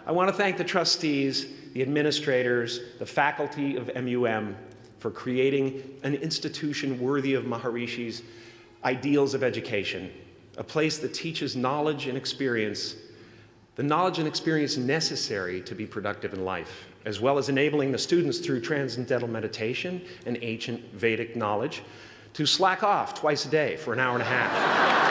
I want to thank the trustees, the administrators, the faculty of MUM for creating an institution worthy of Maharishi's ideals of education, a place that teaches knowledge and experience, the knowledge and experience necessary to be productive in life, as well as enabling the students through transcendental meditation and ancient Vedic knowledge to slack off twice a day for an hour and a half.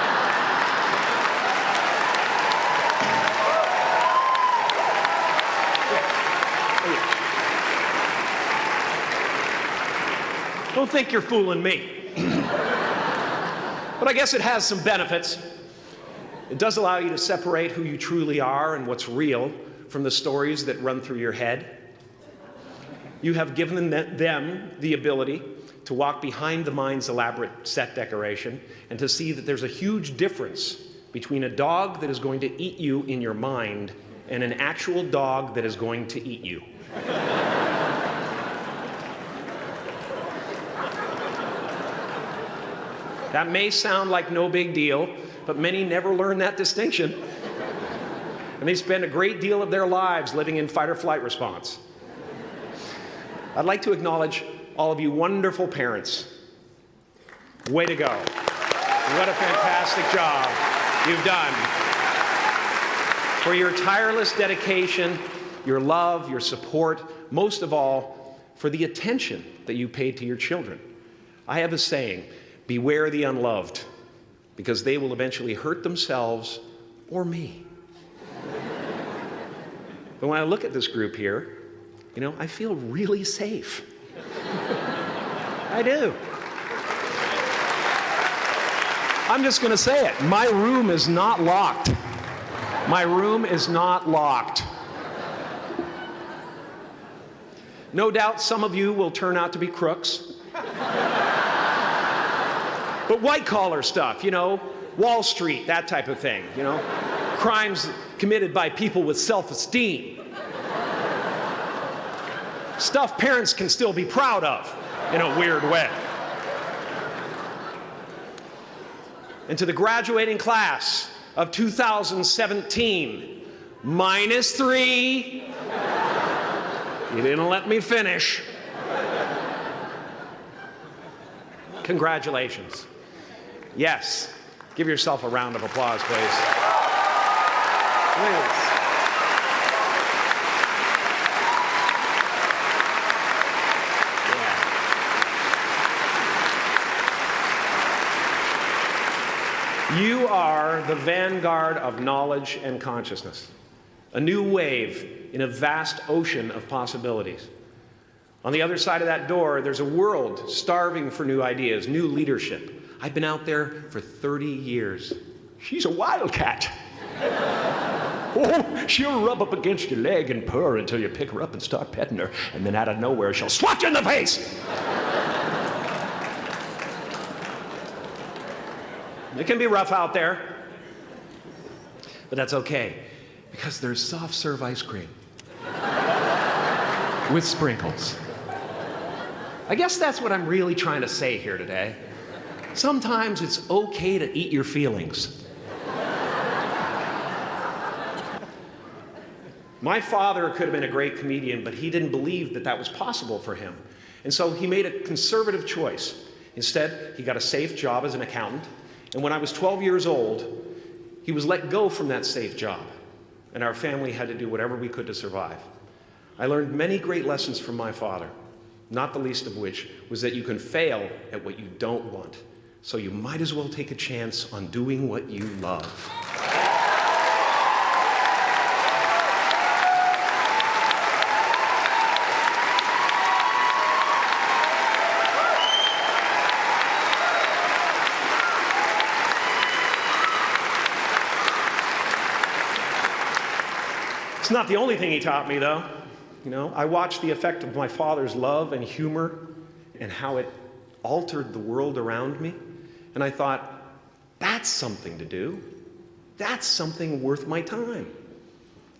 Don't think you're fooling me. But I guess it has some benefits. It does allow you to separate who you truly are and what's real from the stories that run through your head. You have given them the ability to walk behind the mind's elaborate set decoration and to see that there's a huge difference between a dog that is going to eat you in your mind and an actual dog that is going to eat you. That may sound like no big deal, but many never learn that distinction. And they spend a great deal of their lives living in fight or flight response. I'd like to acknowledge all of you wonderful parents. Way to go. What a fantastic job you've done. For your tireless dedication, your love, your support, most of all, for the attention that you paid to your children. I have a saying, beware the unloved, because they will eventually hurt themselves or me. But when I look at this group here, you know, I feel really safe. I do. I'm just going to say it. My room is not locked. My room is not locked. No doubt some of you will turn out to be crooks. But white-collar stuff, you know, Wall Street, that type of thing, you know, crimes committed by people with self-esteem. Stuff parents can still be proud of in a weird way. And to the graduating class of 2017, -3, you didn't let me finish. Congratulations. Yes, give yourself a round of applause, please. Please. You are the vanguard of knowledge and consciousness, a new wave in a vast ocean of possibilities. On the other side of that door, there's a world starving for new ideas, new leadership. I've been out there for 30 years. She's a wildcat. Oh, she'll rub up against your leg and purr until you pick her up and start petting her, and then out of nowhere, she'll swat you in the face. It can be rough out there, but that's okay, because there's soft serve ice cream with sprinkles. I guess that's what I'm really trying to say here today. Sometimes it's okay to eat your feelings. My father could have been a great comedian, but he didn't believe that that was possible for him. And so he made a conservative choice. Instead, he got a safe job as an accountant. And when I was 12 years old, he was let go from that safe job. And our family had to do whatever we could to survive. I learned many great lessons from my father, not the least of which was that you can fail at what you don't want. So you might as well take a chance on doing what you love. It's not the only thing he taught me, though. You know, I watched the effect of my father's love and humor and how it altered the world around me. And I thought, that's something to do. That's something worth my time.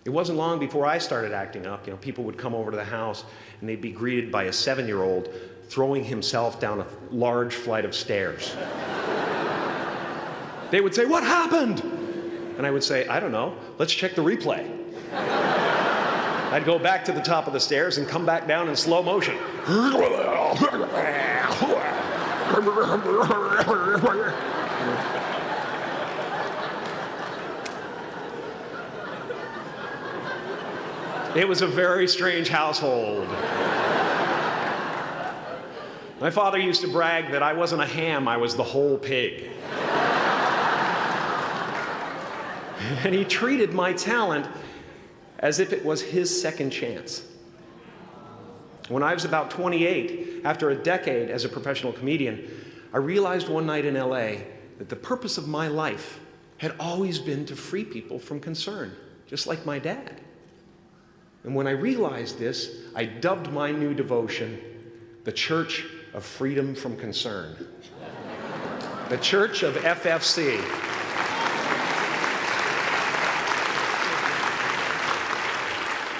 It wasn't long before I started acting up. You know, people would come over to the house and they'd be greeted by a 7-year-old throwing himself down a large flight of stairs. They would say, "What happened?" And I would say, "I don't know. Let's check the replay." I'd go back to the top of the stairs and come back down in slow motion. It was a very strange household. My father used to brag that I wasn't a ham, I was the whole pig. And he treated my talent as if it was his second chance. When I was about 28, after a decade as a professional comedian, I realized one night in LA that the purpose of my life had always been to free people from concern, just like my dad. And when I realized this, I dubbed my new devotion the Church of Freedom from Concern. The Church of FFC.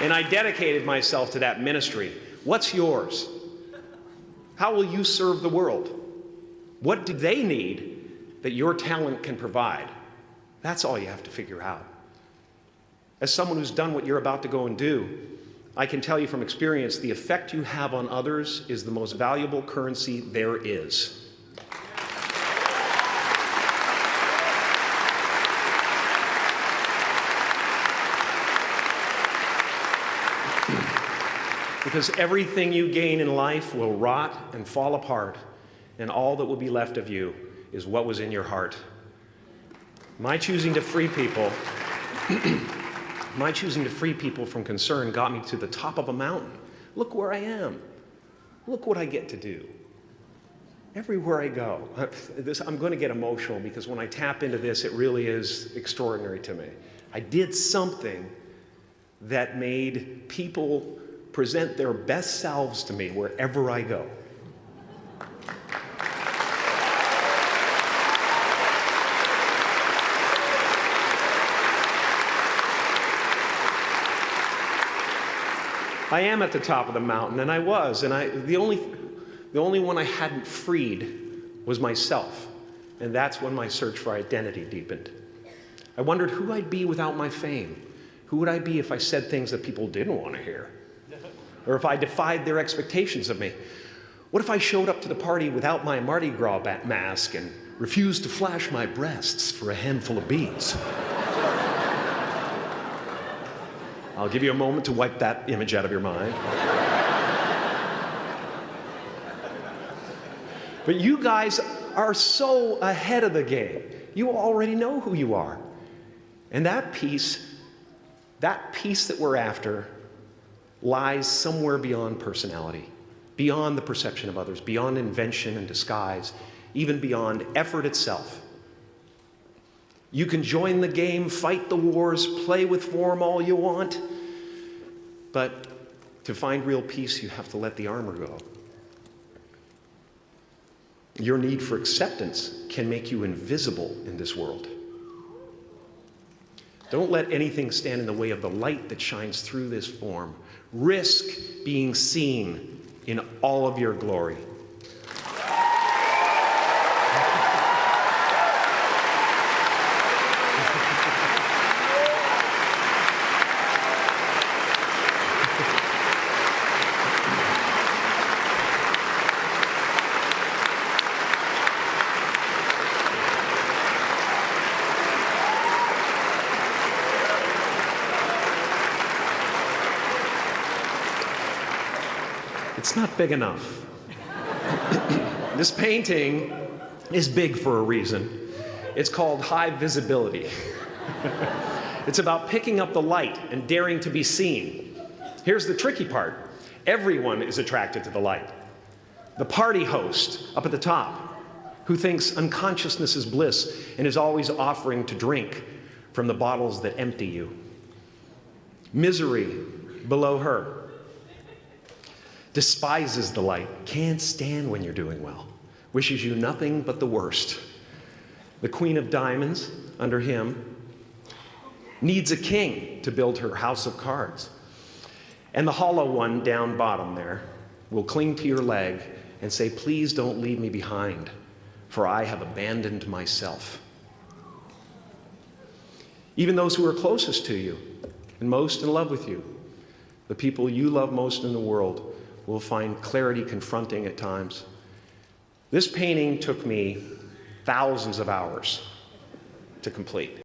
And I dedicated myself to that ministry. What's yours? How will you serve the world? What do they need that your talent can provide? That's all you have to figure out. As someone who's done what you're about to go and do, I can tell you from experience, the effect you have on others is the most valuable currency there is. Because everything you gain in life will rot and fall apart, and all that will be left of you is what was in your heart. My choosing to free people from concern got me to the top of a mountain. Look where I am. Look what I get to do. Everywhere I go. I'm going to get emotional because when I tap into this, it really is extraordinary to me. I did something that made people present their best selves to me wherever I go. I am at the top of the mountain, and I was, and the only one I hadn't freed was myself, and that's when my search for identity deepened. I wondered who I'd be without my fame. Who would I be if I said things that people didn't want to hear? Or if I defied their expectations of me? What if I showed up to the party without my Mardi Gras mask and refused to flash my breasts for a handful of beads? I'll give you a moment to wipe that image out of your mind. But you guys are so ahead of the game. You already know who you are. And that peace that we're after lies somewhere beyond personality, beyond the perception of others, beyond invention and disguise, even beyond effort itself. You can join the game, fight the wars, play with form all you want, but to find real peace, you have to let the armor go. Your need for acceptance can make you invisible in this world. Don't let anything stand in the way of the light that shines through this form. Risk being seen in all of your glory. It's not big enough. This painting is big for a reason. It's called high visibility. It's about picking up the light and daring to be seen. Here's the tricky part. Everyone is attracted to the light. The party host up at the top, who thinks unconsciousness is bliss and is always offering to drink from the bottles that empty you. Misery below her. Despises the light, can't stand when you're doing well, wishes you nothing but the worst. The Queen of Diamonds, under him, needs a king to build her house of cards. And the hollow one down bottom there will cling to your leg and say, please don't leave me behind, for I have abandoned myself. Even those who are closest to you and most in love with you, the people you love most in the world, will find clarity confronting at times. This painting took me thousands of hours to complete.